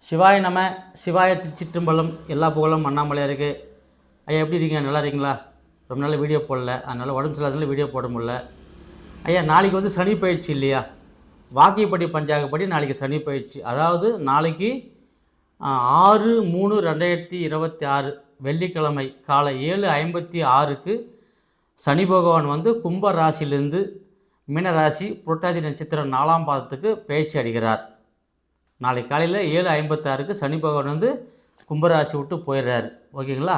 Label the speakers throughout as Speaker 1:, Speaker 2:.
Speaker 1: சிவாய நம சிவாய திருச்சிற்றம்பலம் எல்லா புகழும் அண்ணாமலையாருக்கு. ஐயா எப்படி இருக்கீங்க? நல்லா இருக்கீங்களா? ரொம்ப நாள் வீடியோ போடல, அதனால் உடம்பு சரியில்லாதனால வீடியோ போட முடியல. ஐயா நாளைக்கு வந்து சனி பயிற்சி இல்லையா? வாக்கியப்படி பஞ்சாங்கப்படி நாளைக்கு சனி பயிற்சி. அதாவது நாளைக்கு 6/3/2026 வெள்ளிக்கிழமை காலை 7:56க்கு சனி பகவான் வந்து கும்ப ராசியிலேருந்து மீனராசி புரட்டாதி நட்சத்திரம் 4ஆம் பாதத்துக்கு பயிற்சி அடைகிறார். நாளைக்கு காலையில் 7:56க்கு சனி பகவான் வந்து கும்பராசி விட்டு போயிடுறாரு. ஓகேங்களா?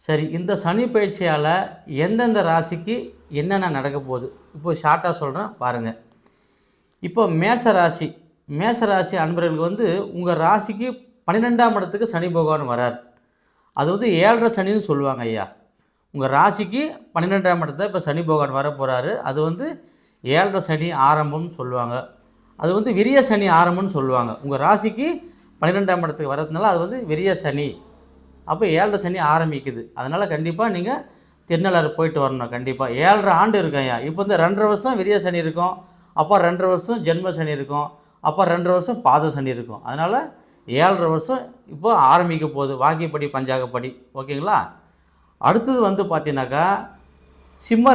Speaker 1: சரி, இந்த சனி பயிற்சியால் எந்தெந்த ராசிக்கு என்னென்ன நடக்க போகுது இப்போது ஷார்ட்டாக சொல்கிறேன் பாருங்கள். இப்போ மேசராசி அன்பர்களுக்கு வந்து உங்கள் ராசிக்கு 12ஆம் இடத்துக்கு சனி பகவான் வரார். அது வந்து 7.5 சனின்னு சொல்லுவாங்க ஐயா. உங்கள் ராசிக்கு 12ஆம் இடத்துல இப்போ சனி பகவான் வர போகிறாரு. அது வந்து 7.5 சனி ஆரம்பம்னு சொல்லுவாங்க. அது வந்து விரிய சனி ஆரம்பம்னு சொல்லுவாங்க. உங்கள் ராசிக்கு 12ஆம் இடத்துக்கு வரதுனால அது வந்து விரிய சனி. அப்போ 7.5 சனி ஆரம்பிக்குது. அதனால் கண்டிப்பாக நீங்கள் திருநள்ளாறு போயிட்டு வரணும். கண்டிப்பாக 7.5 ஆண்டு இருக்கும் ஐயா. இப்போ வந்து 2.5 வருஷம் விரிய சனி இருக்கும், அப்போ 2.5 வருஷம் ஜென்ம சனி இருக்கும், அப்போ 2.5 வருஷம் பாத சனி இருக்கும். அதனால் 7.5 வருஷம் இப்போ ஆரம்பிக்க போகுது வாக்கியப்படி பஞ்சாங்கப்படி. ஓகேங்களா? அடுத்தது வந்து பார்த்தீங்கன்னாக்கா சிம்ம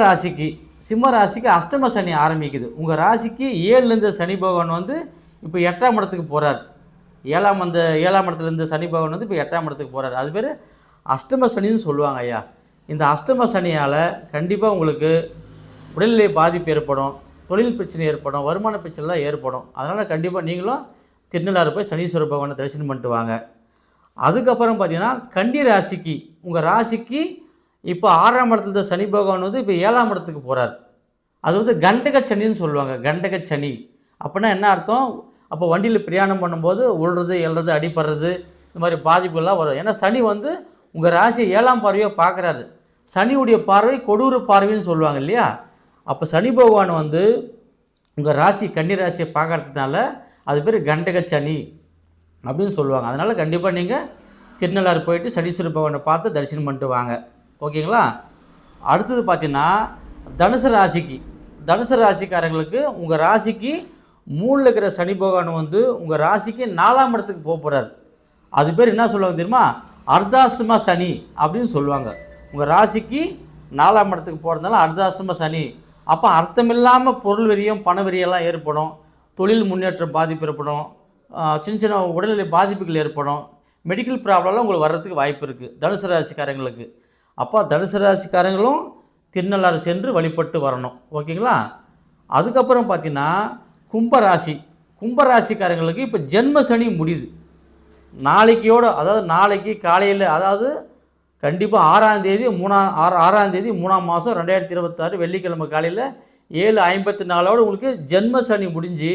Speaker 1: ராசிக்கு அஷ்டம சனி ஆரம்பிக்குது. உங்கள் ராசிக்கு 7லேருந்து சனி பகவான் வந்து இப்போ 8ஆம் இடத்துக்கு போகிறார். 7ஆம் இடத்துலேருந்து சனி பகவான் வந்து இப்போ 8ஆம் இடத்துக்கு போகிறார். அது பேர் அஷ்டம சனின்னு சொல்லுவாங்க ஐயா. இந்த அஷ்டம சனியால் கண்டிப்பாக உங்களுக்கு உடல்நிலை பாதிப்பு ஏற்படும், தொழில் பிரச்சனை ஏற்படும், வருமான பிரச்சனைலாம் ஏற்படும். அதனால் கண்டிப்பாக நீங்களும் திருநள்ளாறு போய் சனீஸ்வர பகவானை தரிசனம் பண்ணிட்டு வாங்க. அதுக்கப்புறம் பார்த்தீங்கன்னா கன்னி ராசிக்கு உங்கள் ராசிக்கு இப்போ 6ஆம் இடத்துல சனி பகவான் வந்து இப்போ 7ஆம் இடத்துக்கு போகிறார். அது வந்து கண்டக சனின்னு சொல்லுவாங்க. கண்டக சனி அப்படின்னா என்ன அர்த்தம்? அப்போ வண்டியில் பிரயாணம் பண்ணும்போது உள்றது எழுறது அடிப்படுறது இந்த மாதிரி பாதிப்புகள்லாம் வரும். ஏன்னா சனி வந்து உங்கள் ராசியை 7ஆம் பார்வையாக பார்க்குறாரு. சனியுடைய பார்வை கொடூர பார்வைன்னு சொல்லுவாங்க இல்லையா? அப்போ சனி பகவான் வந்து உங்கள் ராசி கன்னி ராசியை பார்க்கறதுனால அது பேர் கண்டக சனி அப்படின்னு சொல்லுவாங்க. அதனால் கண்டிப்பாக நீங்கள் திருநள்ளாறு போயிட்டு சனீஸ்வர பகவானை பார்த்து தரிசனம் பண்ணிட்டு வாங்க. ஓகேங்களா? அடுத்தது பார்த்தீங்கன்னா தனுசு ராசிக்காரங்களுக்கு உங்கள் ராசிக்கு 3ல் இருக்கிற சனி பகவான் வந்து உங்கள் ராசிக்கு 4ஆம் இடத்துக்கு போகிறார். அது பேர் என்ன சொல்லுவாங்க தெரியுமா? அர்த்தாசிரம சனி அப்படின்னு சொல்லுவாங்க. உங்கள் ராசிக்கு 4ஆம் இடத்துக்கு போகிறதுனால அர்த்தாசிரம சனி. அப்போ அர்த்தமில்லாமல் பொருள் வெறியம் பண வெறியெல்லாம் ஏற்படும், தொழில் முன்னேற்றம் பாதிப்பு ஏற்படும், சின்ன உடல்நிலை பாதிப்புகள் ஏற்படும், மெடிக்கல் ப்ராப்ளம்லாம் உங்களுக்கு வர்றதுக்கு வாய்ப்பு இருக்குது தனுசு ராசிக்காரங்களுக்கு. அப்போ தனுசு ராசிக்காரங்களும் திருநள்ளாறு சென்று வழிபட்டு வரணும். ஓகேங்களா? அதுக்கப்புறம் பார்த்தீங்கன்னா கும்பராசிக்காரங்களுக்கு இப்போ ஜென்ம சனி முடியுது நாளைக்கையோடு. அதாவது நாளைக்கு காலையில், அதாவது கண்டிப்பாக 6ஆம் தேதி 3ஆம் மாதம் 2026 வெள்ளிக்கிழமை காலையில் 7:54 உங்களுக்கு ஜென்ம சனி முடிஞ்சு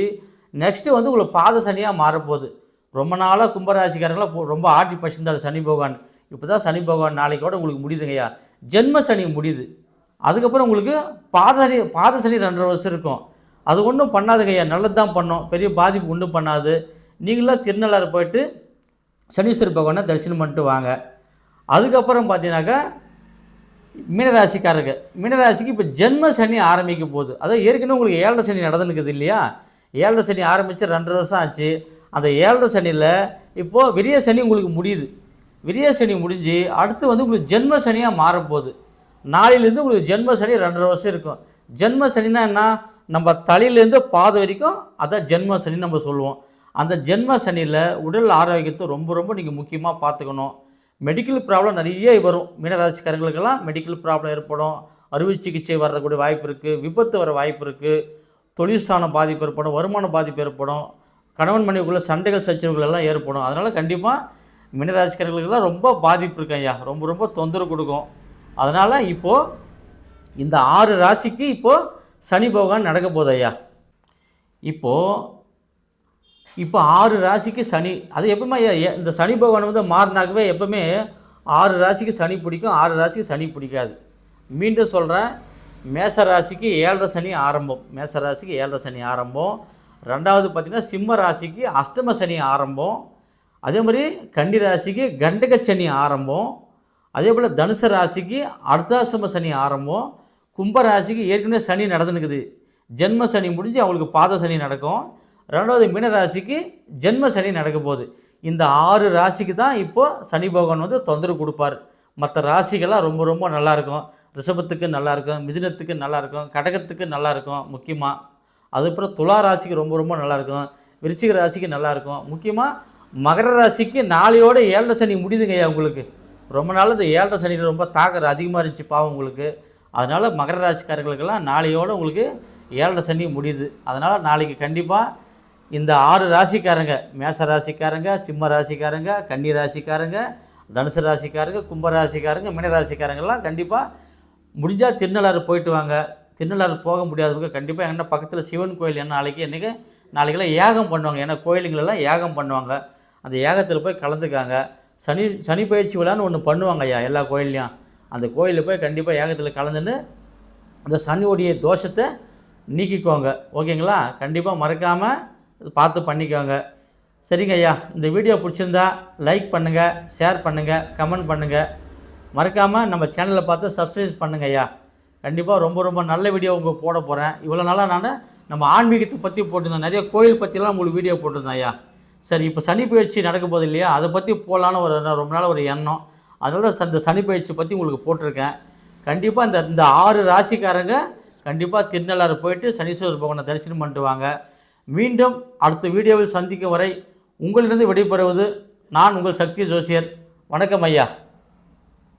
Speaker 1: நெக்ஸ்ட்டு வந்து உங்களுக்கு பாத சனியாக மாறப்போகுது. ரொம்ப நாளாக கும்பராசிக்காரங்களாம் ரொம்ப ஆட்டி பசிந்தார் சனி பகவான். இப்போ தான் சனி பகவான் நாளைக்கோட உங்களுக்கு முடியுதுங்கய்யா. ஜென்ம சனி முடியுது. அதுக்கப்புறம் உங்களுக்கு பாத சனி 2.5 வருஷம் இருக்கும். அது ஒன்றும் பண்ணாதுங்கய்யா, நல்லது தான் பண்ணோம், பெரிய பாதிப்பு ஒன்றும் பண்ணாது. நீங்களாம் திருநள்ளாறு போயிட்டு சனீஸ்வர பகவானை தரிசனம் பண்ணிட்டு வாங்க. அதுக்கப்புறம் பார்த்தீங்கன்னாக்கா மீனராசிக்கு இப்போ ஜென்ம சனி ஆரம்பிக்க போகுது. அதாவது ஏற்கனவே உங்களுக்கு 7.5 சனி நடந்துக்குது இல்லையா? 7.5 சனி ஆரம்பித்து 2.5 வருஷம் ஆச்சு. அந்த 7.5 சனியில் இப்போது விரிய சனி உங்களுக்கு முடியுது. விரிய சனி முடிஞ்சு அடுத்து வந்து உங்களுக்கு ஜென்ம சனியாக மாறப்போகுது. நாளையிலேருந்து உங்களுக்கு ஜென்ம சனி 2.5 வருஷம் இருக்கும். ஜென்ம சனினா என்ன? நம்ம தலையிலேருந்து பாதை வரைக்கும் அதான் ஜென்ம சனி நம்ம சொல்லுவோம். அந்த ஜென்ம சனியில் உடல் ஆரோக்கியத்தை ரொம்ப ரொம்ப நீங்கள் முக்கியமாக பார்த்துக்கணும். மெடிக்கல் ப்ராப்ளம் நிறைய வரும். மீனராசிக்காரங்களுக்கெல்லாம் மெடிக்கல் ப்ராப்ளம் ஏற்படும், அறுவை சிகிச்சை வரக்கூடிய வாய்ப்பு இருக்குது, விபத்து வர வாய்ப்பு இருக்குது, தொழில்ஸ்தான பாதிப்பு ஏற்படும், வருமான பாதிப்பு ஏற்படும், கணவன் மனைவிக்குள்ள சண்டைகள் சச்சரவுகள் எல்லாம் ஏற்படும். அதனால் கண்டிப்பாக மீனராசிக்காரர்களுக்கெல்லாம் ரொம்ப பாதிப்பு இருக்கு ஐயா, ரொம்ப ரொம்ப தொந்தரவு கொடுக்கும். அதனால் இப்போது இந்த 6 ராசிக்கு இப்போது சனி பகவான் நடக்க போகுது ஐயா. இப்போ 6 ராசிக்கு சனி. அது எப்பவுமே ஐயா இந்த சனி பகவான் வந்து மாறினாக்கவே எப்பவுமே 6 ராசிக்கு சனி பிடிக்கும், 6 ராசிக்கு சனி பிடிக்காது. மீண்டும் சொல்கிறேன், மேச ராசிக்கு 7.5 சனி ஆரம்பம். ரெண்டாவது பார்த்திங்கன்னா சிம்ம ராசிக்கு அஷ்டம சனி ஆரம்பம். அதே மாதிரி கன்னி ராசிக்கு கண்டக சனி ஆரம்பம். அதே போல் தனுசு ராசிக்கு அர்த்தாசிரம சனி ஆரம்பம். கும்ப ராசிக்கு ஏற்கனவே சனி நடந்துனுக்குது, ஜென்ம சனி முடிஞ்சு அவங்களுக்கு பாத சனி நடக்கும். ரெண்டாவது மீனராசிக்கு ஜென்ம சனி நடக்க போகுது. இந்த 6 ராசிக்கு தான் இப்போது சனி பகவான் வந்து தொந்தரவு கொடுப்பார். மற்ற ராசிகள்லாம் ரொம்ப ரொம்ப நல்லாயிருக்கும். ரிஷபத்துக்கு நல்லாயிருக்கும், மிதுனத்துக்கு நல்லாயிருக்கும், கடகத்துக்கு நல்லாயிருக்கும் முக்கியமாக. அதுக்கப்புறம் துலா ராசிக்கு ரொம்ப ரொம்ப நல்லாயிருக்கும், விருச்சிக ராசிக்கு நல்லாயிருக்கும். முக்கியமாக மகர ராசிக்கு நாளையோட 7 சனி முடியுதுங்க ஐயா உங்களுக்கு. ரொம்ப நாள் இந்த 7 சனியில் ரொம்ப தாக்கம் அதிகமாக இருந்துச்சு பாவம் உங்களுக்கு. அதனால் மகர ராசிக்காரர்களுக்கெல்லாம் நாளையோடு உங்களுக்கு 7 சனி முடியுது. அதனால் நாளைக்கு கண்டிப்பாக இந்த 6 ராசிக்காரங்க, மேச ராசிக்காரங்க, சிம்ம ராசிக்காரங்க, கன்னி ராசிக்காரங்க, தனுசு ராசிக்காரங்க, கும்ப ராசிக்காரங்க, மீன ராசிக்காரங்கெல்லாம் கண்டிப்பாக முடிஞ்சால் திருநள்ளாறு போயிட்டு வாங்க. திருநள்ளாறு போக முடியாதவங்க கண்டிப்பாக எங்கன்னா பக்கத்தில் சிவன் கோயில் என்ன நாளைக்கெல்லாம் யாகம் பண்ணுவாங்க. ஏன்னா கோயிலுங்களெல்லாம் யாகம் பண்ணுவாங்க. அந்த யாகத்தில் போய் கலந்துக்காங்க. சனி பயிற்சி விழான்னு ஒன்று பண்ணுவாங்க ஐயா எல்லா கோயில்லையும். அந்த கோயிலில் போய் கண்டிப்பாக யாகத்தில் கலந்துன்னு அந்த சனியோடைய தோஷத்தை நீக்கிக்கோங்க. ஓகேங்களா? கண்டிப்பாக மறக்காமல் பார்த்து பண்ணிக்கோங்க. சரிங்க ஐயா, இந்த வீடியோ பிடிச்சிருந்தா லைக் பண்ணுங்கள், ஷேர் பண்ணுங்கள், கமெண்ட் பண்ணுங்கள். மறக்காமல் நம்ம சேனலை பார்த்து சப்ஸ்கிரைப் பண்ணுங்கள் ஐயா. கண்டிப்பாக ரொம்ப ரொம்ப நல்ல வீடியோ உங்களுக்கு போட போகிறேன். இவ்வளோ நாளாக நான் நம்ம ஆன்மீகத்தை பற்றி போட்டிருந்தேன், நிறைய கோயில் பற்றிலாம் உங்களுக்கு வீடியோ போட்டிருந்தேன் ஐயா. சரி, இப்போ சனி பயிற்சி நடக்க போகுது இல்லையா, அதை பற்றி போகலான்னு ரொம்ப நாள் ஒரு எண்ணம். அதனால தான் இந்த சனி பயிற்சி பற்றி உங்களுக்கு போட்டிருக்கேன். கண்டிப்பாக இந்த 6 ராசிக்காரங்க கண்டிப்பாக திருநள்ளாறு போயிட்டு சனீஸ்வரர் பகவானை தரிசனம் பண்ணிட்டு வாங்க. மீண்டும் அடுத்த வீடியோவில் சந்திக்கும் வரை உங்களிலிருந்து விடைபெறுவது நான் உங்கள் சக்தி ஜோசியர். வணக்கம் ஐயா.